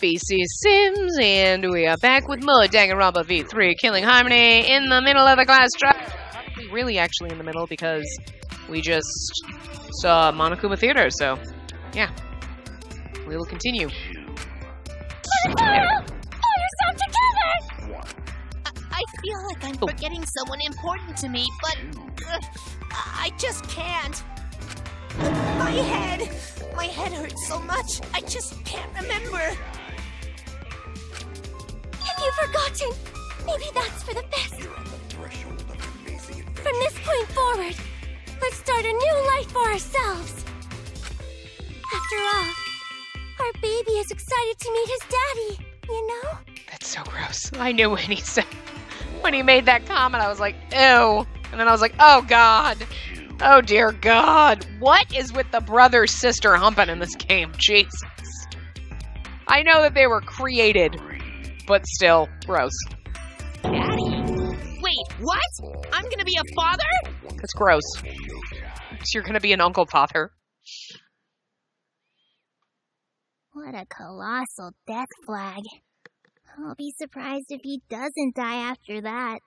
Spacey Sims, and we are back with more Danganronpa V3, Killing Harmony in the middle of the class trial. Really actually in the middle, because we just saw Monokuma Theater, so yeah. We will continue. Pull yourself together! I feel like I'm forgetting someone important to me, but I just can't. My head hurts so much, I just can't remember. Have you forgotten? Maybe that's for the best. From this point forward, let's start a new life for ourselves. After all, our baby is excited to meet his daddy, you know? That's so gross. I knew when he made that comment, I was like, ew. And then I was like, oh God. Oh dear God. What is with the brother-sister humping in this game? Jesus. I know that they were created, but still, gross. Daddy? Wait, what? I'm gonna be a father? That's gross. So you're gonna be an uncle father. What a colossal death flag. I'll be surprised if he doesn't die after that.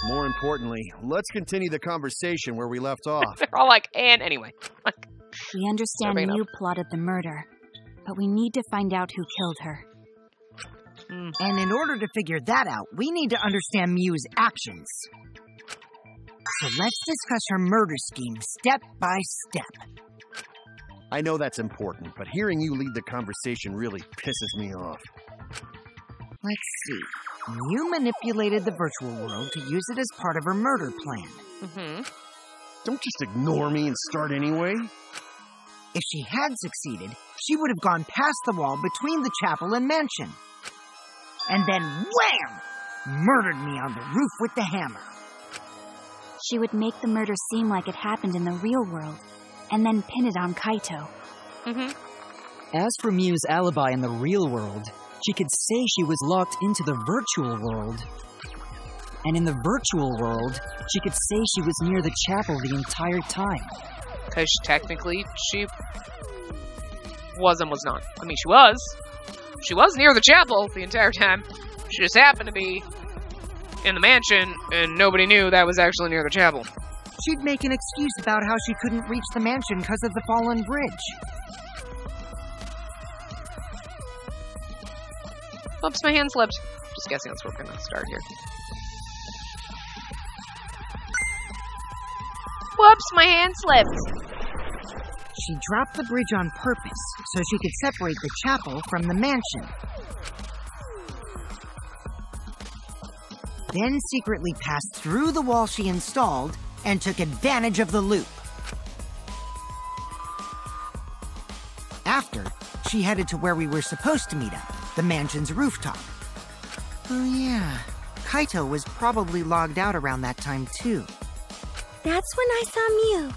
More importantly, let's continue the conversation where we left off. They're all like, and anyway. We understand Mew plotted the murder, but we need to find out who killed her. And in order to figure that out, we need to understand Mew's actions. So let's discuss her murder scheme step by step. I know that's important, but hearing you lead the conversation really pisses me off. Let's see. Mew manipulated the virtual world to use it as part of her murder plan. Don't just ignore me and start anyway. If she had succeeded, she would have gone past the wall between the chapel and mansion. And then, wham! Murdered me on the roof with the hammer. She would make the murder seem like it happened in the real world, and then pin it on Kaito. As for Mew's alibi in the real world, she could say she was locked into the virtual world. And in the virtual world, she could say she was near the chapel the entire time. Because technically, she was and was not. I mean, she was. She was near the chapel the entire time. She just happened to be in the mansion, and nobody knew that was actually near the chapel. She'd make an excuse about how she couldn't reach the mansion because of the fallen bridge. Oops, my hand slipped. Just guessing that's where we're going to start here. Whoops, my hand slipped. She dropped the bridge on purpose so she could separate the chapel from the mansion. Then secretly passed through the wall she installed and took advantage of the loop. After, she headed to where we were supposed to meet up, the mansion's rooftop. Oh yeah, Kaito was probably logged out around that time too. That's when I saw Mew.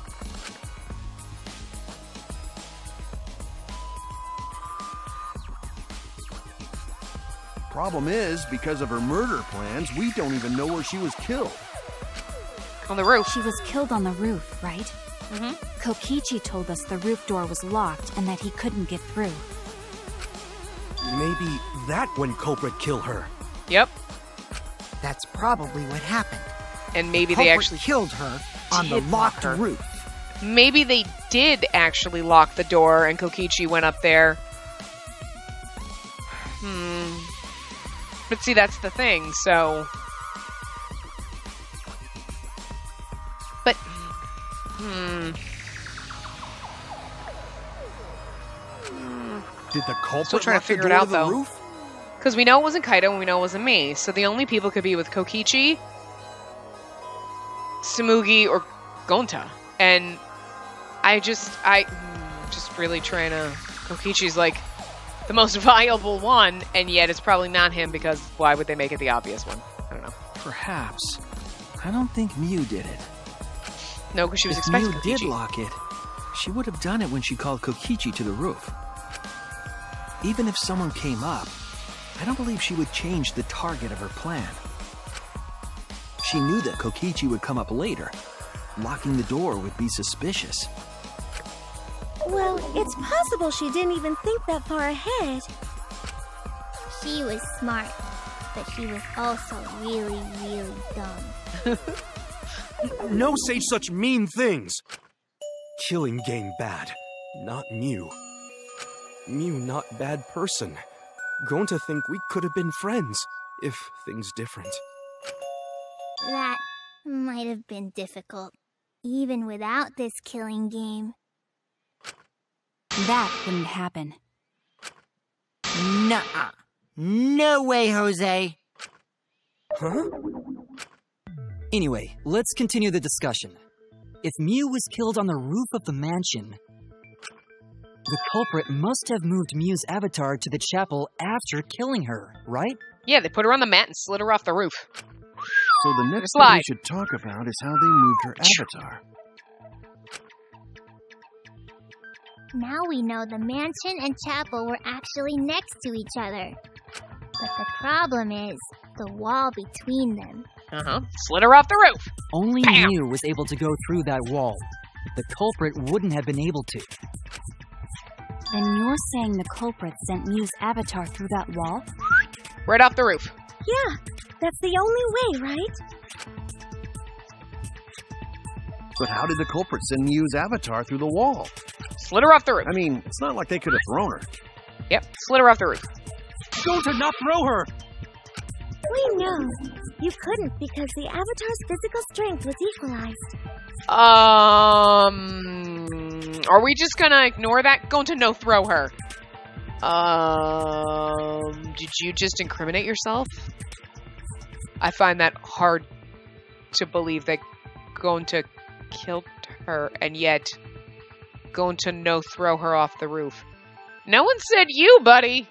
Problem is, because of her murder plans, we don't even know where she was killed. On the roof. She was killed on the roof, right? Kokichi told us the roof door was locked and that he couldn't get through. Maybe that when culprit killed her. Yep. That's probably what happened. And maybe The they culprit actually killed her on the locked roof. Maybe they did actually lock the door and Kokichi went up there. But see, that's the thing, so... But... Did the culprit Still trying to figure it out, though. Because we know it wasn't Kaito and we know it wasn't me. So the only people could be with Kokichi, Tsumugi, or Gonta. And I just really trying to... Kokichi's like the most viable one, and yet it's probably not him because why would they make it the obvious one? I don't know. Perhaps. I don't think Mew did it. No, because she was If expecting Mew Kokichi. did lock it, she would have done it when she called Kokichi to the roof. Even if someone came up, I don't believe she would change the target of her plan. She knew that Kokichi would come up later. Locking the door would be suspicious. Well, it's possible she didn't even think that far ahead. She was smart, but she was also really, really dumb. No say such mean things. Killing game bad, not Mew. Mew not bad person. Going to think we could have been friends if things different. That might have been difficult, even without this killing game. That wouldn't happen. Nuh-uh. No way, Jose. Huh? Anyway, let's continue the discussion. If Mew was killed on the roof of the mansion, the culprit must have moved Mew's avatar to the chapel after killing her, right? Yeah, they put her on the mat and slid her off the roof. So the next thing Slide. we should talk about is how they moved her avatar. Now we know the mansion and chapel were actually next to each other. But the problem is the wall between them. Slid her off the roof. Only Bam! Mew was able to go through that wall. The culprit wouldn't have been able to. Then you're saying the culprit sent Mew's avatar through that wall? Right off the roof. Yeah, that's the only way, right? But how did the culprit send Mew's avatar through the wall? Slid her off the roof. I mean, it's not like they could have thrown her. Yep, slid her off the roof. Go to not throw her! We know. You couldn't because the avatar's physical strength was equalized. Are we just gonna ignore that? Going to no throw her. Did you just incriminate yourself? I find that hard to believe that going to killed her and yet going to no throw her off the roof. No one said you, buddy.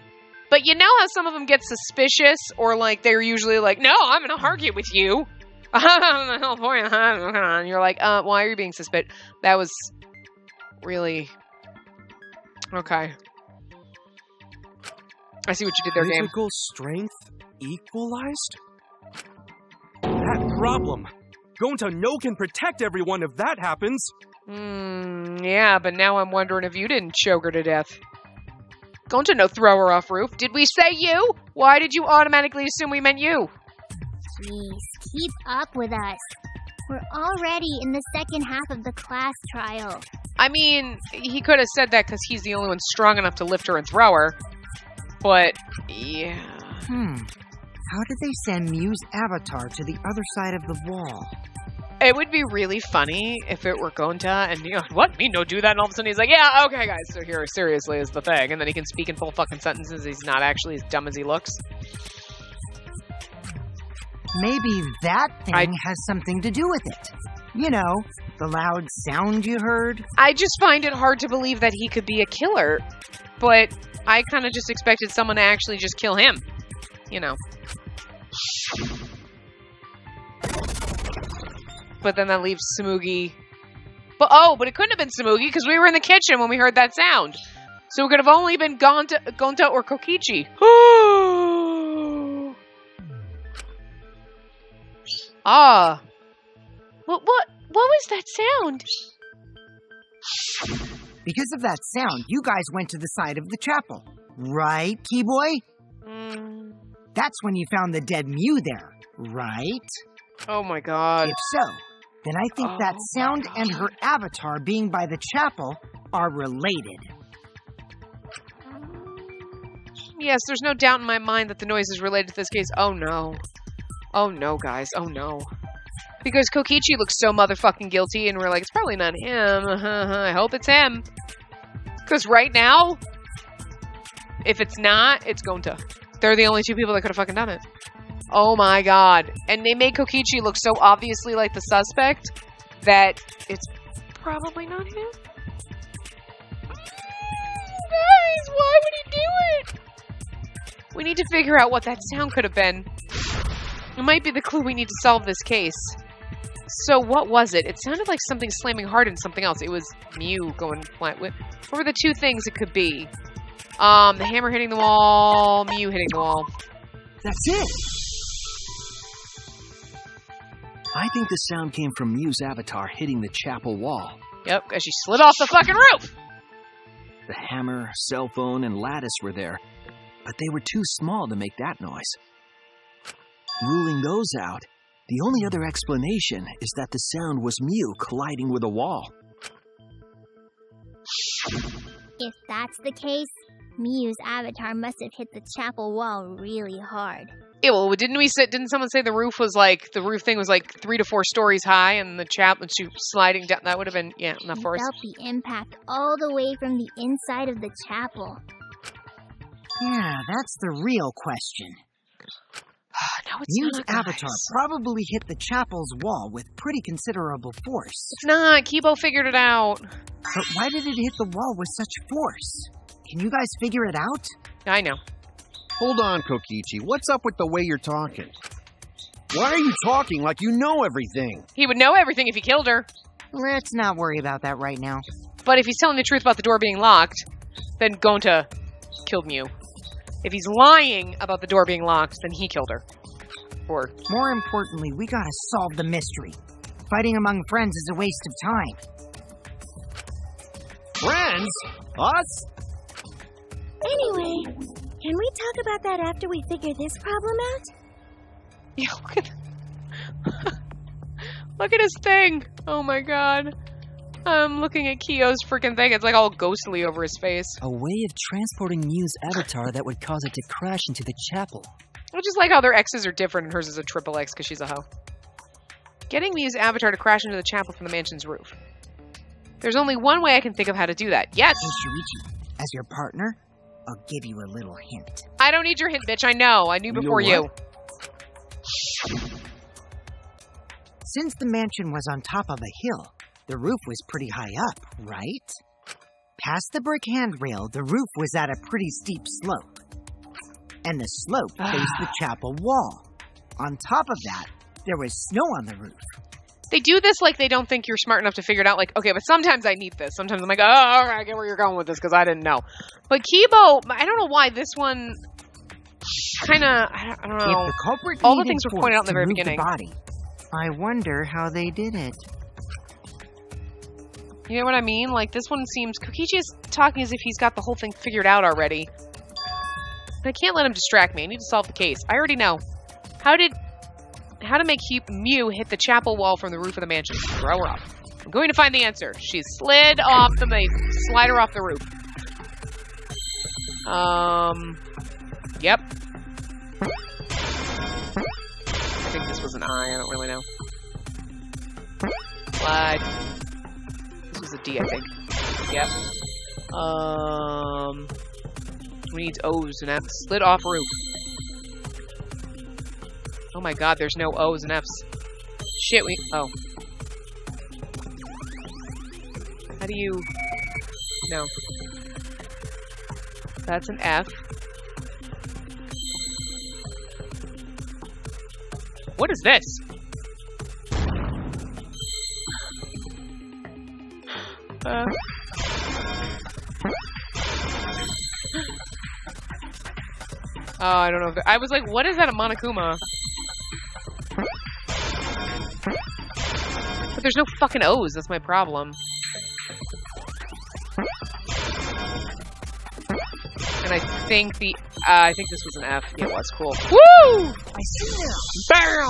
But you know how some of them get suspicious or like they're usually like, no, I'm gonna argue with you. And you're like, why are you being suspicious? That was really okay. I see what you did there, game. Physical strength equalized? That problem. Going to no can protect everyone if that happens. Yeah, but now I'm wondering if you didn't choke her to death. Going to no throw her off roof. Did we say you? Why did you automatically assume we meant you? Jeez, keep up with us. We're already in the second half of the class trial. I mean, he could have said that because he's the only one strong enough to lift her and throw her. But, yeah. How did they send Mew's avatar to the other side of the wall? It would be really funny if it were Gonta and, you know, what? Me no do that? And all of a sudden he's like, yeah, okay, guys, so here, seriously, is the thing. And then he can speak in full fucking sentences. He's not actually as dumb as he looks. Maybe that thing has something to do with it. You know, the loud sound you heard. I just find it hard to believe that he could be a killer. But I kind of just expected someone to actually just kill him. You know. But then that leaves Smoogie. But it couldn't have been Smoogie because we were in the kitchen when we heard that sound. So it could have only been Gonta or Kokichi. What was that sound? Because of that sound, you guys went to the side of the chapel. Right, Keyboy? That's when you found the dead Mew there, right? Oh my god. If so, then I think that sound and her avatar being by the chapel are related. Yes, there's no doubt in my mind that the noise is related to this case. Oh no. Oh no, guys. Oh no. Because Kokichi looks so motherfucking guilty, and we're like, it's probably not him. I hope it's him. Because right now, if it's not, it's Gonta. They're the only two people that could have fucking done it. Oh my god. And they made Kokichi look so obviously like the suspect that it's probably not him. Guys, why would he do it? We need to figure out what that sound could have been. It might be the clue we need to solve this case. So what was it? It sounded like something slamming hard in something else. It was Mew going flat. What were the two things it could be? The hammer hitting the wall, Mew hitting the wall. That's it. I think the sound came from Mew's avatar hitting the chapel wall. Yep, because she slid off the fucking roof. The hammer, cell phone, and lattice were there, but they were too small to make that noise. Ruling those out, the only other explanation is that the sound was Mew colliding with a wall. If that's the case, Mew's avatar must have hit the chapel wall really hard. Yeah, well, didn't someone say the roof thing was like 3 to 4 stories high, and the chapel, she was sliding down, that would have been, yeah, enough for us. Felt the impact all the way from the inside of the chapel. Yeah, that's the real question. No, it's Mew's not, guys. avatar probably hit the chapel's wall with pretty considerable force. It's not. Kibo figured it out. But why did it hit the wall with such force? Can you guys figure it out? I know. Hold on, Kokichi. What's up with the way you're talking? Why are you talking like you know everything? He would know everything if he killed her. Let's not worry about that right now. But if he's telling the truth about the door being locked, then Gonta killed Mew. If he's lying about the door being locked, then he killed her. Or more importantly, we gotta solve the mystery. Fighting among friends is a waste of time. Friends? Us? Anyway, can we talk about that after we figure this problem out? yeah, look at his thing. Oh my god. I'm looking at Kyo's freaking thing. It's like all ghostly over his face. A way of transporting Mew's avatar that would cause it to crash into the chapel. I just like how their X's are different and hers is a triple X because she's a hoe. Getting Mew's avatar to crash into the chapel from the mansion's roof. There's only one way I can think of how to do that. Yes! Hey, Shuichi, as your partner, I'll give you a little hint. I don't need your hint, bitch. I know. I knew before you. Since the mansion was on top of a hill, the roof was pretty high up, right? Past the brick handrail, the roof was at a pretty steep slope. And the slope faced the chapel wall. On top of that, there was snow on the roof. They do this like they don't think you're smart enough to figure it out. Like, okay, but sometimes I need this. Sometimes I'm like, oh, all right, I get where you're going with this because I didn't know. But Kibo, I don't know why this one kind of, I don't know. If the culprit all the things were pointed out in the very move beginning. The body, I wonder how they did it. You know what I mean? Like, this one seems... Kokichi is talking as if he's got the whole thing figured out already. But I can't let him distract me. I need to solve the case. I already know. How to make Mew hit the chapel wall from the roof of the mansion. Throw her off. I'm going to find the answer. She slid off the... Slide her off the roof. Yep. I think this was an I. I don't really know. Slide. This was a D, I think. Yep. We need O's and F's. Slid off roof. Oh my god, there's no O's and F's. Shit, oh. How do you... No. That's an F. What is this? Oh, I don't know. I was like, what is that, a Monokuma? But there's no fucking O's. That's my problem. And I think I think this was an F. Yeah, it was. Cool. Woo! I see now. Bam!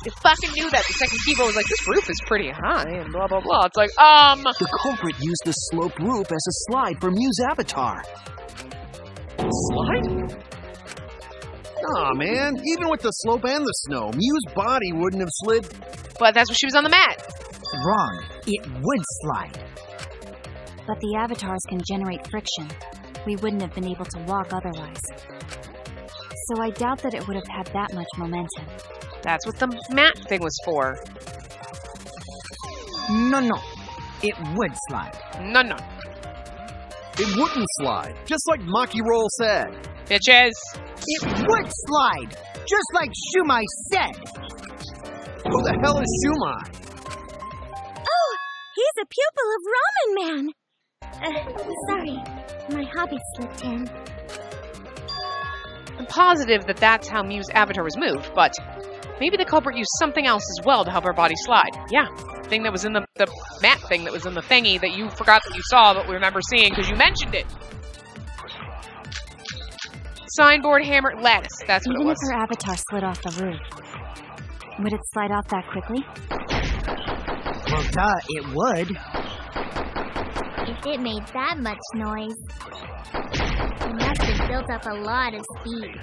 I fucking knew that. The second Kibo was like, this roof is pretty high, and blah, blah, blah. It's like, The culprit used the slope roof as a slide for Mew's avatar. Slide? Aw, man. Even with the slope and the snow, Mew's body wouldn't have slid. But that's when she was on the mat. Wrong. It would slide. But the avatars can generate friction. We wouldn't have been able to walk otherwise. So I doubt that it would have had that much momentum. That's what the mat thing was for. No. It would slide. No. It wouldn't slide, just like Maki Roll said. Bitches. It would slide, just like Shumai said. Who the hell is Shumai? Oh, he's a pupil of Ramen Man. Sorry, my hobby slipped in. I'm positive that that's how Mew's avatar was moved, but maybe the culprit used something else as well to help her body slide. Yeah, thing that was in the mat thing that was in the thingy that you forgot that you saw, but we remember seeing because you mentioned it. Signboard, hammer, lattice. That's what it Even was. if her avatar slid off the roof, would it slide off that quickly? Well, duh, it would. If it made that much noise, it must have built up a lot of speed.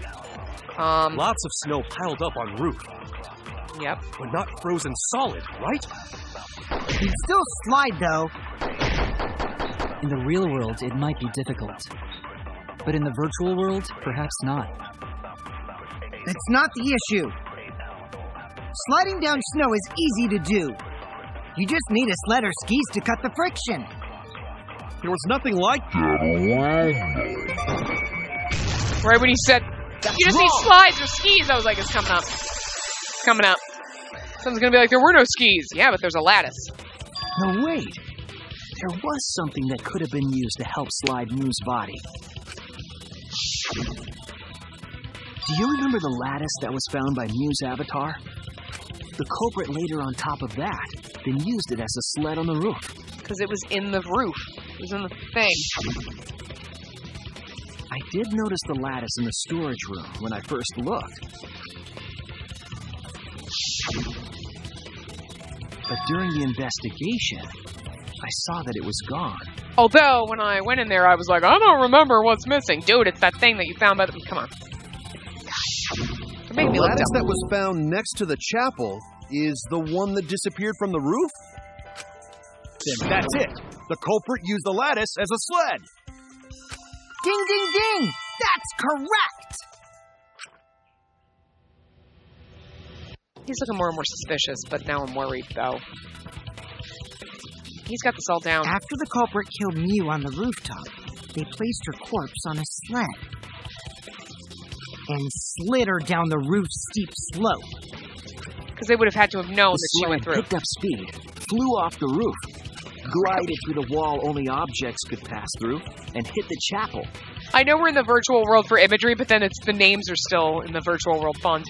Lots of snow piled up on roof, Yep. but not frozen solid, right? You'd still slide, though. In the real world, it might be difficult. But in the virtual world, perhaps not. That's not the issue. Sliding down snow is easy to do. You just need a sled or skis to cut the friction. There was nothing like that. Right when he said, you just need slides or skis, I was like, it's coming up. It's coming up. Someone's going to be like, there were no skis. Yeah, but there's a lattice. No, wait. There was something that could have been used to help slide Mew's body. Do you remember the lattice that was found by Mew's avatar? The culprit laid her on top of that, then used it as a sled on the roof. Because it was in the roof. It was in the thing. I did notice the lattice in the storage room when I first looked. But during the investigation, I saw that it was gone. Although, when I went in there, I was like, I don't remember what's missing. Dude, it's that thing that you found by the... Come on. It made me The look lattice dumb. that was found next to the chapel is the one that disappeared from the roof? Then that's it. The culprit used the lattice as a sled. Ding, ding, ding! That's correct! He's looking more and more suspicious, but now I'm worried, though. He's got this all down. After the culprit killed Mew on the rooftop, they placed her corpse on a sled and slid her down the roof's steep slope. Because they would have had to have known The that she sled went through. picked up speed, flew off the roof, glided through the wall only objects could pass through, and hit the chapel. I know we're in the virtual world for imagery, but then it's the names are still in the virtual world font.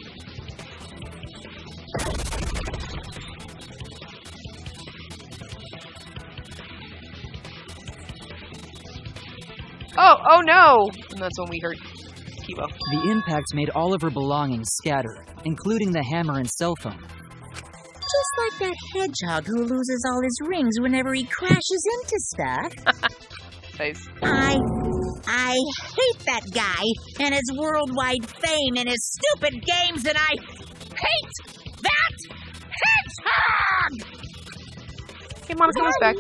Oh no! And that's when we heard Kibo. The impact made all of her belongings scatter, including the hammer and cell phone. Just like that hedgehog who loses all his rings whenever he crashes into stuff. Nice. I hate that guy and his worldwide fame and his stupid games, and I hate that hedgehog! Hey, Monica, what's back?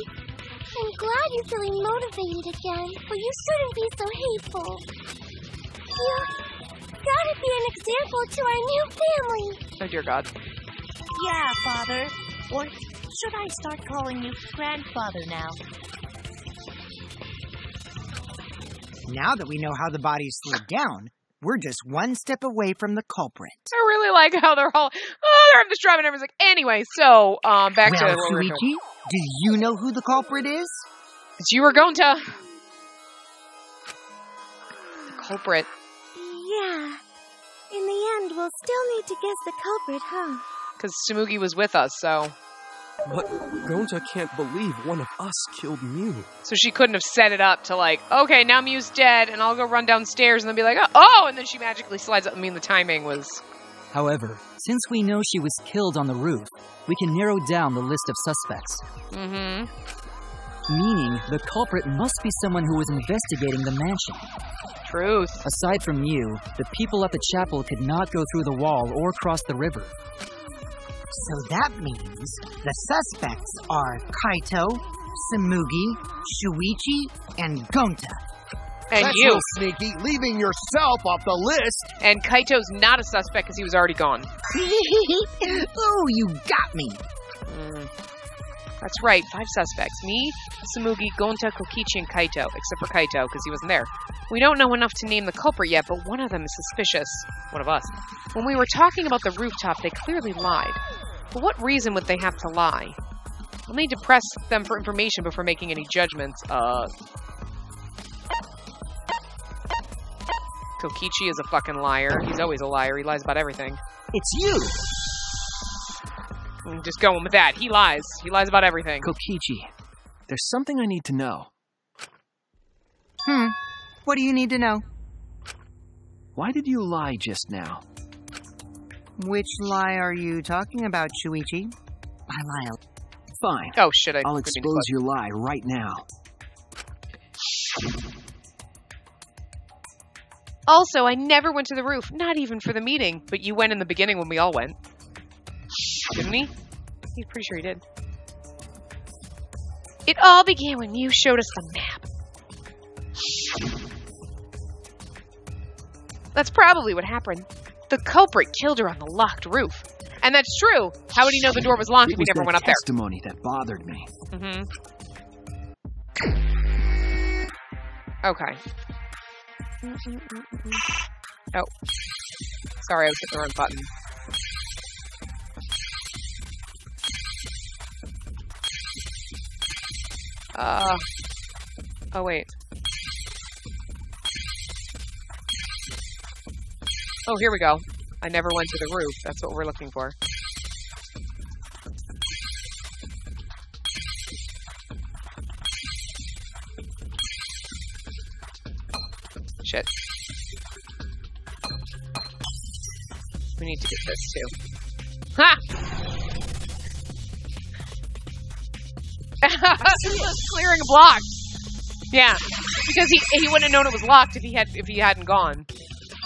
I'm glad you're feeling motivated again, but you shouldn't be so hateful. You've gotta be an example to our new family. Oh, dear God. Yeah, Father. Or should I start calling you Grandfather now? Now that we know how the body slid down, we're just one step away from the culprit. I really like how they're all, they're having this drama and everyone's like, anyway, so, back to Well, what we're doing. Shuichi, do you know who the culprit is? It's you were going to. The culprit. Yeah. In the end, we'll still need to guess the culprit, huh? Because Tsumugi was with us, so. But Gonta can't believe one of us killed Mew. So she couldn't have set it up to like, okay, now Mew's dead, and I'll go run downstairs, and then be like, oh, and then she magically slides up. I mean, the timing was... However, since we know she was killed on the roof, we can narrow down the list of suspects. Mm-hmm. Meaning, the culprit must be someone who was investigating the mansion. Truth. Aside from you, the people at the chapel could not go through the wall or cross the river. So that means the suspects are Kaito, Tsumugi, Shuichi, and Gonta. And That's you. so sneaky, leaving yourself off the list. And Kaito's not a suspect because he was already gone. Ooh, you got me. That's right, 5 suspects. Me, Tsumugi, Gonta, Kokichi, and Kaito. Except for Kaito, because he wasn't there. We don't know enough to name the culprit yet, but one of them is suspicious. One of us. When we were talking about the rooftop, they clearly lied. For what reason would they have to lie? We'll need to press them for information before making any judgments. Kokichi is a fucking liar. He's always a liar. He lies about everything. It's you. I'm just going with that. He lies. He lies about everything. Kokichi, there's something I need to know. What do you need to know? Why did you lie just now? Which lie are you talking about, Shuichi? I lie. Fine. Oh, shit. I'll expose your lie right now. Also, I never went to the roof. Not even for the meeting. But you went in the beginning when we all went. Didn't he? He's pretty sure he did. It all began when you showed us the map. That's probably what happened. The culprit killed her on the locked roof. And that's true. How would he know the door was locked if he never went up there? Testimony that bothered me. Okay. Oh. Sorry, I was hitting the wrong button. Oh, wait. Oh, here we go. I never went to the roof. That's what we're looking for. Shit. We need to get this, too. Ha! Clearing a block. Yeah. Because he wouldn't have known it was locked if he hadn't gone.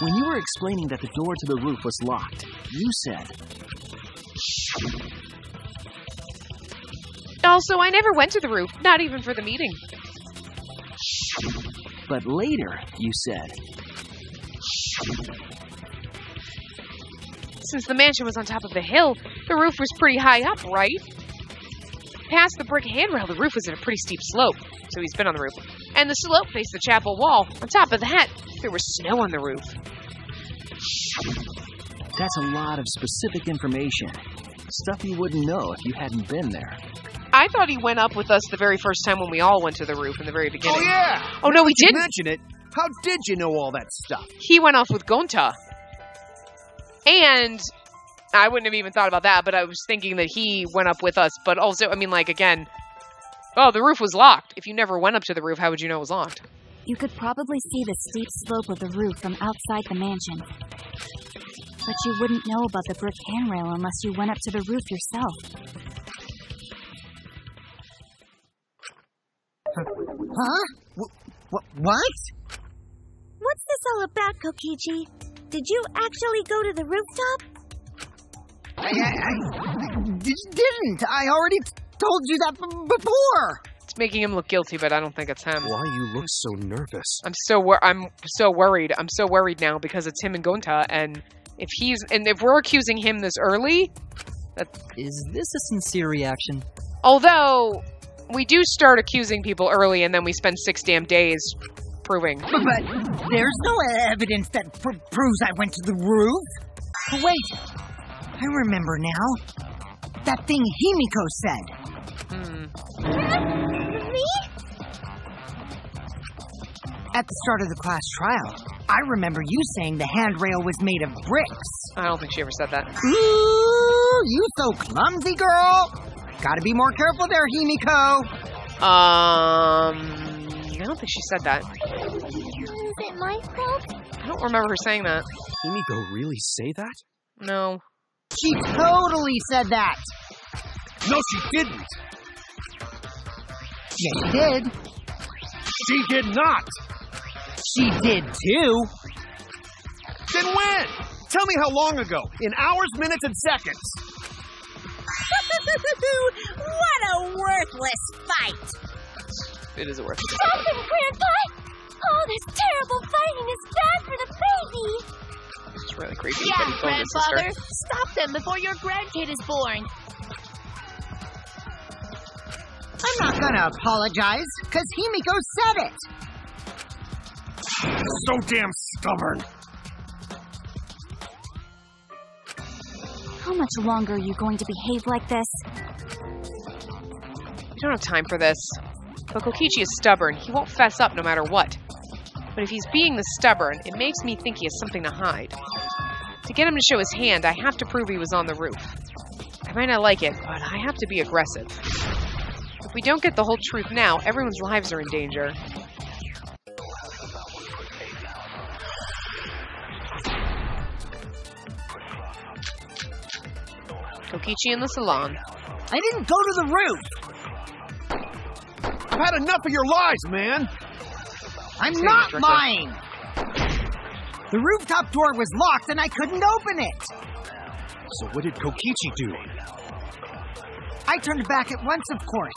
When you were explaining that the door to the roof was locked, you said... Also, I never went to the roof, not even for the meeting. But later, you said... Since the mansion was on top of the hill, the roof was pretty high up, right? Past the brick handrail, the roof was at a pretty steep slope, so he's been on the roof. And the slope faced the chapel wall. On top of that, there was snow on the roof. That's a lot of specific information. Stuff you wouldn't know if you hadn't been there. I thought he went up with us the very first time when we all went to the roof in the very beginning. Oh, yeah! Oh, no, he didn't! Mention it. How did you know all that stuff? He went off with Gonta. And I wouldn't have even thought about that, but I was thinking that he went up with us. But also, I mean, like, again, oh, the roof was locked. If you never went up to the roof, how would you know it was locked? You could probably see the steep slope of the roof from outside the mansion. But you wouldn't know about the brick handrail unless you went up to the roof yourself. Huh? What? What's this all about, Kokichi? Did you actually go to the rooftop? I didn't. I already told you that before. It's making him look guilty, but I don't think it's him. Why you look so nervous? I'm so worried. I'm so worried now because it's him and Gonta, and if we're accusing him this early, Is this a sincere reaction? although we do start accusing people early, and then we spend 6 damn days proving. But there's no evidence that proves I went to the roof. Wait, I remember now. That thing Himiko said. Me? At the start of the class trial, I remember you saying the handrail was made of bricks. I don't think she ever said that. Ooh, you so clumsy, girl. Gotta be more careful there, Himiko. I don't think she said that. Is it my fault? I don't remember her saying that. Himiko really say that? No. She totally said that. No, she didn't. Yes, she did. She did not. She did too. Then when? Tell me how long ago. In hours, minutes, and seconds. What a worthless fight! It is a worth it. Stop him, Grandpa! Oh, this terrible fighting is bad for the baby! It's really creepy. Yeah, that he killed his sister. Grandfather, stop them before your grandkid is born. I'm not gonna apologize, because Himiko said it. So damn stubborn. How much longer are you going to behave like this? We don't have time for this. But Kokichi is stubborn. He won't fess up no matter what. But if he's being this stubborn, it makes me think he has something to hide. To get him to show his hand, I have to prove he was on the roof. I I might not like it, but I have to be aggressive. If we don't get the whole truth now, everyone's lives are in danger. Kokichi in the salon. I didn't go to the roof. I've had enough of your lies, man. I'm not lying. The rooftop door was locked and I couldn't open it. So what did Kokichi do? I turned back at once, of course.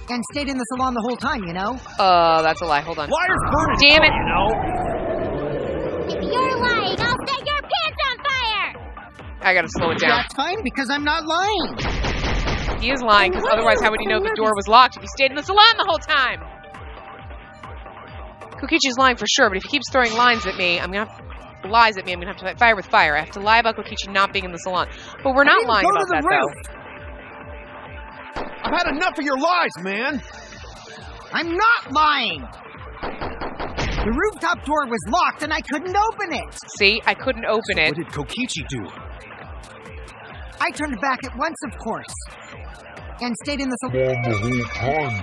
And stayed in the salon the whole time, you know? That's a lie. Hold on. Liar's burning. Damn it. You know? If you're lying, I'll set your pants on fire! I gotta slow it down. That's fine, because I'm not lying. He is lying, because otherwise how would he know the door was locked if he stayed in the salon the whole time? Kokichi's lying for sure, but if he keeps throwing lies at me, I'm gonna have to fight fire with fire. I have to lie about Kokichi not being in the salon. But we're not lying about that, though. I've had enough of your lies, man. I'm not lying. The rooftop door was locked and I couldn't open it. See, I couldn't open it. What did Kokichi do? I turned back at once, of course. And stayed in the salon the whole time,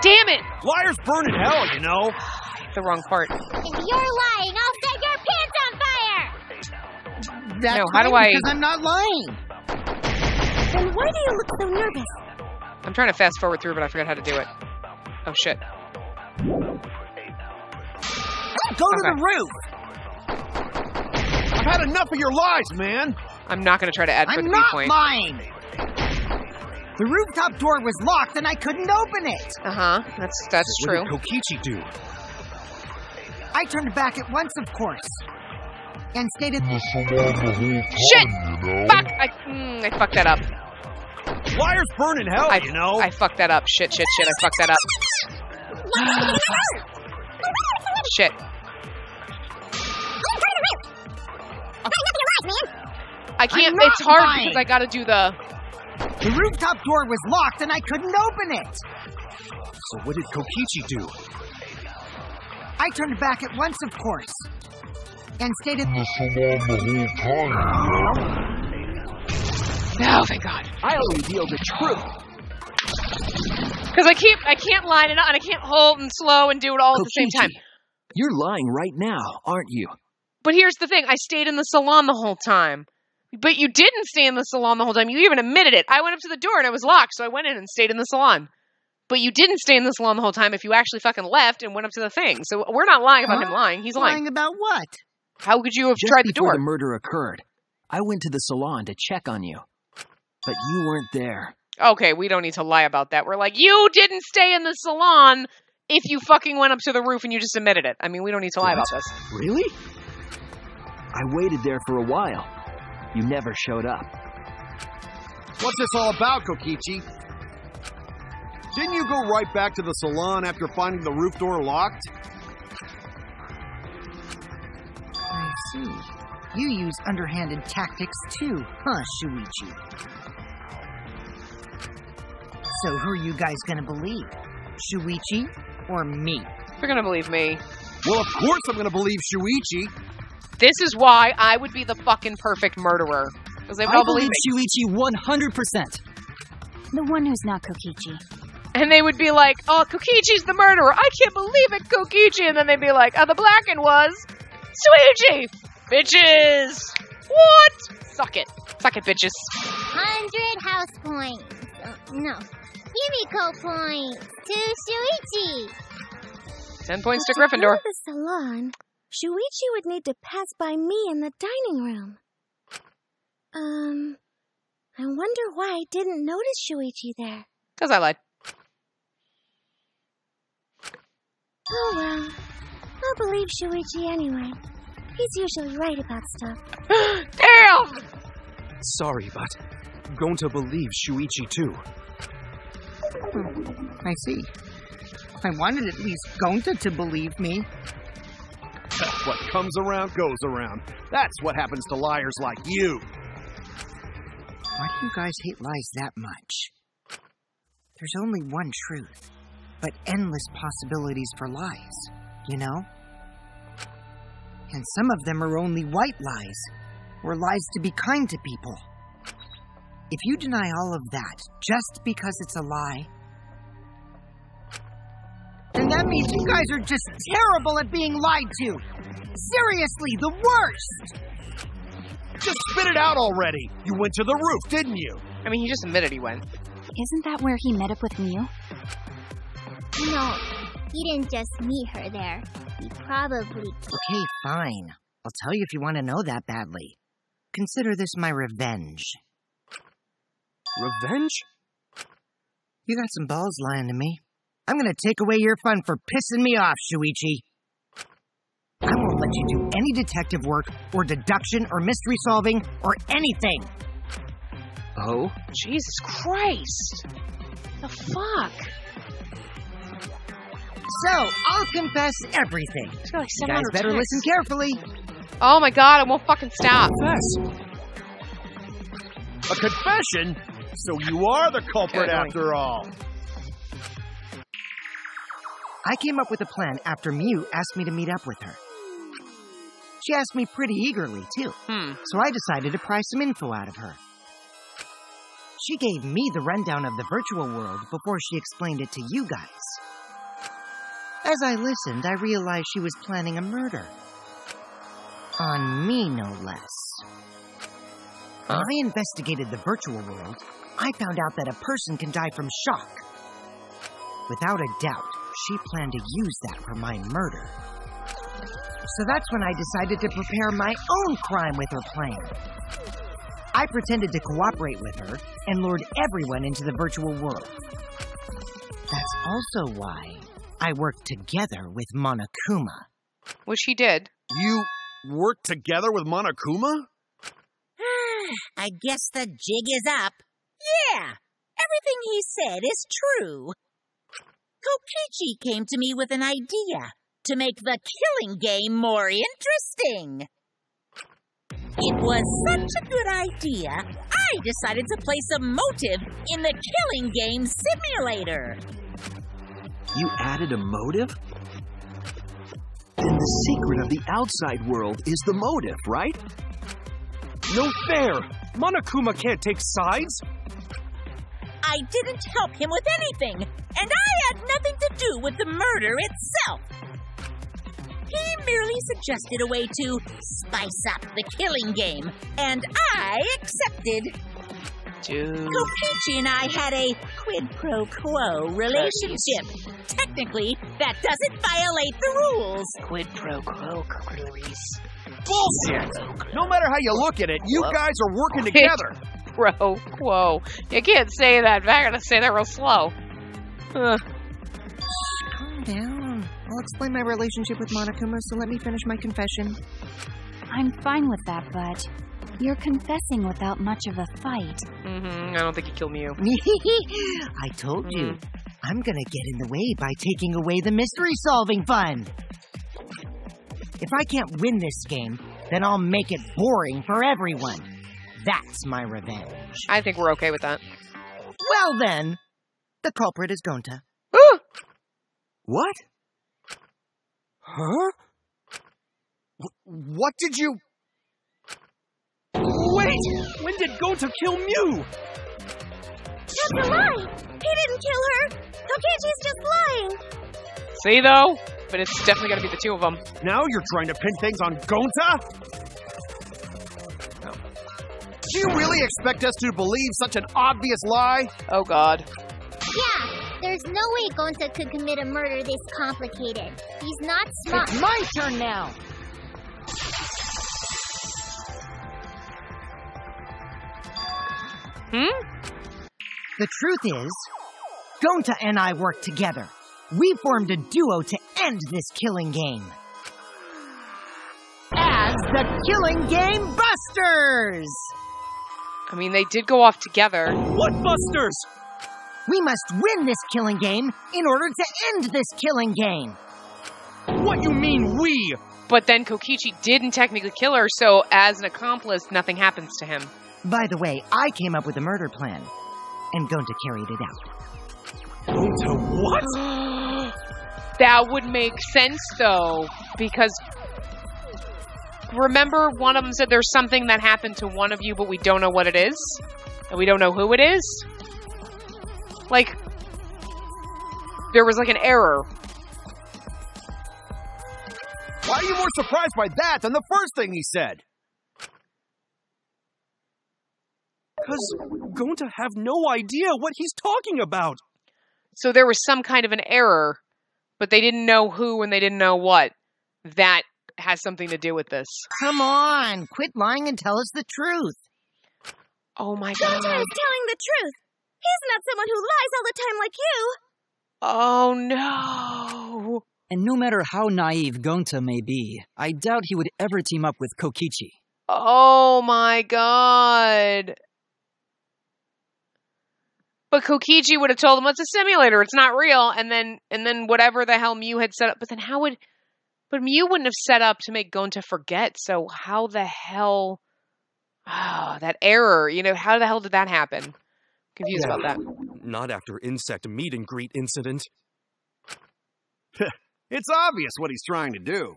Damn it! Liars burn in hell, you know. The wrong part. If you're lying, I'll set your pants on fire! That's No, how do I... Because I'm not lying. Then why do you look so nervous? I'm trying to fast forward through, but I forgot how to do it. Oh, shit. Go to the roof. I've had enough of your lies, man. I'm not going to try to add for the I'm B-point. not lying. The rooftop door was locked and I couldn't open it. That's true. What did Kokichi do? I turned back at once, of course. And stayed in the salon the whole time, Shit! you know? Fuck! I fucked that up. Liars burn in hell, you know. I fucked that up. Shit, I fucked that up. Shit. I can't, it's hard because I gotta do the... The rooftop door was locked and I couldn't open it. So what did Kokichi do? I turned back at once, of course. And stayed in the salon the whole time, Oh, thank God. I only reveal the truth. Because I can't line it up, and I can't hold and slow and do it all at the same time. You're lying right now, aren't you? But here's the thing. I stayed in the salon the whole time. But you didn't stay in the salon the whole time. You even admitted it. I went up to the door and it was locked, so I went in and stayed in the salon. But you didn't stay in the salon the whole time if you actually fucking left and went up to the thing. So we're not lying about him lying. He's lying. Lying about what? How could you have Just tried the before door? the murder occurred, I went to the salon to check on you. But you weren't there. Okay, we don't need to lie about that. We're like, you didn't stay in the salon if you fucking went up to the roof and you just admitted it. I mean, we don't need to lie about this. Really? I waited there for a while. You never showed up. What's this all about, Kokichi? Didn't you go right back to the salon after finding the roof door locked? I see. You use underhanded tactics too, huh, Shuichi? So who are you guys gonna believe? Shuichi or me? You're gonna believe me. Well, of course I'm gonna believe Shuichi. This is why I would be the fucking perfect murderer. Because they would all believe me. Shuichi 100%. The one who's not Kokichi. And they would be like, oh, Kokichi's the murderer. I can't believe it, Kokichi. And then they'd be like, oh, the black one was Shuichi. Bitches. What? Suck it. Suck it, bitches. 100 house points. No. Yumiko points to Shuichi. 10 points to But Gryffindor. To go to the salon, Shuichi would need to pass by me in the dining room. I wonder why I didn't notice Shuichi there. Because I lied. Oh well. I'll believe Shuichi anyway. He's usually right about stuff. Damn! Sorry, but I'm going to believe Shuichi too. I see. I wanted at least Gonta to believe me. What comes around goes around. That's what happens to liars like you. Why do you guys hate lies that much? There's only one truth, but endless possibilities for lies, you know? And some of them are only white lies, were lies to be kind to people. If you deny all of that just because it's a lie, then that means you guys are just terrible at being lied to. Seriously, the worst! Just spit it out already. You went to the roof, didn't you? I mean, he just admitted he went. Isn't that where he met up with Mew? No, he didn't just meet her there. He probably... Okay, fine. I'll tell you if you want to know that badly. Consider this my revenge. Revenge? You got some balls lying to me. I'm gonna take away your fun for pissing me off, Shuichi. I won't let you do any detective work, or deduction, or mystery solving, or anything. Oh? Jesus Christ. The fuck? So, I'll confess everything. It's got like You guys 700 better texts. listen carefully. Oh my god, I won't fucking stop. A confession? So you are the culprit Okay, after all. I came up with a plan after Mew asked me to meet up with her. She asked me pretty eagerly, too. So I decided to pry some info out of her. She gave me the rundown of the virtual world before she explained it to you guys. As I listened, I realized she was planning a murder. On me, no less. When I investigated the virtual world, I found out that a person can die from shock. Without a doubt, she planned to use that for my murder. So that's when I decided to prepare my own crime with her plan. I pretended to cooperate with her and lured everyone into the virtual world. That's also why I worked together with Monokuma. Which he did. You worked together with Monokuma? I guess the jig is up. Yeah, everything he said is true. Kokichi came to me with an idea to make the killing game more interesting. It was such a good idea, I decided to place a motive in the killing game simulator. You added a motive? Then the secret of the outside world is the motive, right? No fair! Monokuma can't take sides! I didn't help him with anything, and I had nothing to do with the murder itself. He merely suggested a way to spice up the killing game, and I accepted. Dude. Kokichi and I had a quid pro quo relationship. Technically, that doesn't violate the rules. Quid pro quo, Clarice. Bullshit! No matter how you look at it, you guys are working together. Pro quo. You can't say that. I gotta say that real slow. Calm down. I'll explain my relationship with Monokuma, so let me finish my confession. I'm fine with that, but you're confessing without much of a fight. I don't think he killed Mew. I told you. I'm gonna get in the way by taking away the mystery-solving fun. If I can't win this game, then I'll make it boring for everyone. That's my revenge. I think we're okay with that. Well then, the culprit is Gonta. What? Huh? What did you... Wait! When did Gonta kill Mew? That's a lie! He didn't kill her! Kokichi's just lying! See, though? But it's definitely gonna be the two of them. Now you're trying to pin things on Gonta? Do you really expect us to believe such an obvious lie? Oh, God. Yeah, there's no way Gonta could commit a murder this complicated. He's not smart. It's my turn now! The truth is, Gonta and I worked together. We formed a duo to end this killing game. As the Killing Game Busters! I mean, they did go off together. What busters? We must win this killing game in order to end this killing game. What you mean, we? But then Kokichi didn't technically kill her, so as an accomplice, nothing happens to him. By the way, I came up with a murder plan, and Gonta carried it out. Gonta what? That would make sense, though, because... remember one of them said there's something that happened to one of you, but we don't know what it is? And we don't know who it is? Like, there was like an error. Why are you more surprised by that than the first thing he said? Because going to have no idea what he's talking about. So there was some kind of an error, but they didn't know who and they didn't know what. That has something to do with this. Come on, quit lying and tell us the truth. Oh my god. Gonta is telling the truth. He's not someone who lies all the time like you. Oh no. And no matter how naive Gonta may be, I doubt he would ever team up with Kokichi. Oh my god. But Kokichi would have told him, it's a simulator, it's not real, and then whatever the hell Mew had set up, but Mew wouldn't have set up to make Gonta forget, so how the hell, that error, how the hell did that happen? Confused about that. Not after insect meet and greet incident. It's obvious what he's trying to do.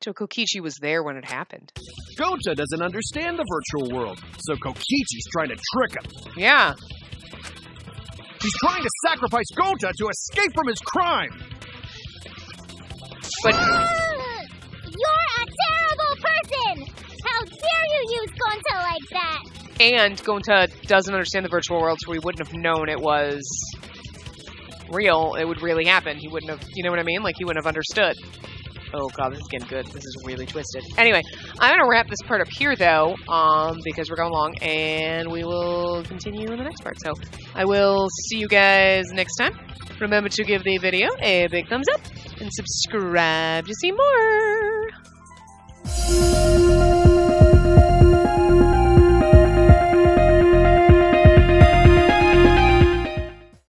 So Kokichi was there when it happened. Gonta doesn't understand the virtual world, so Kokichi's trying to trick him. Yeah. He's trying to sacrifice Gonta to escape from his crime. But You're a terrible person! How dare you use Gonta like that? And Gonta doesn't understand the virtual world, so he wouldn't have known it was real. It would really happen. He wouldn't have, you know what I mean? Like, he wouldn't have understood. Oh god, this is getting good. This is really twisted. Anyway, I'm gonna wrap this part up here, though, because we're going long, and we will continue in the next part. So, I will see you guys next time. Remember to give the video a big thumbs up, and subscribe to see more!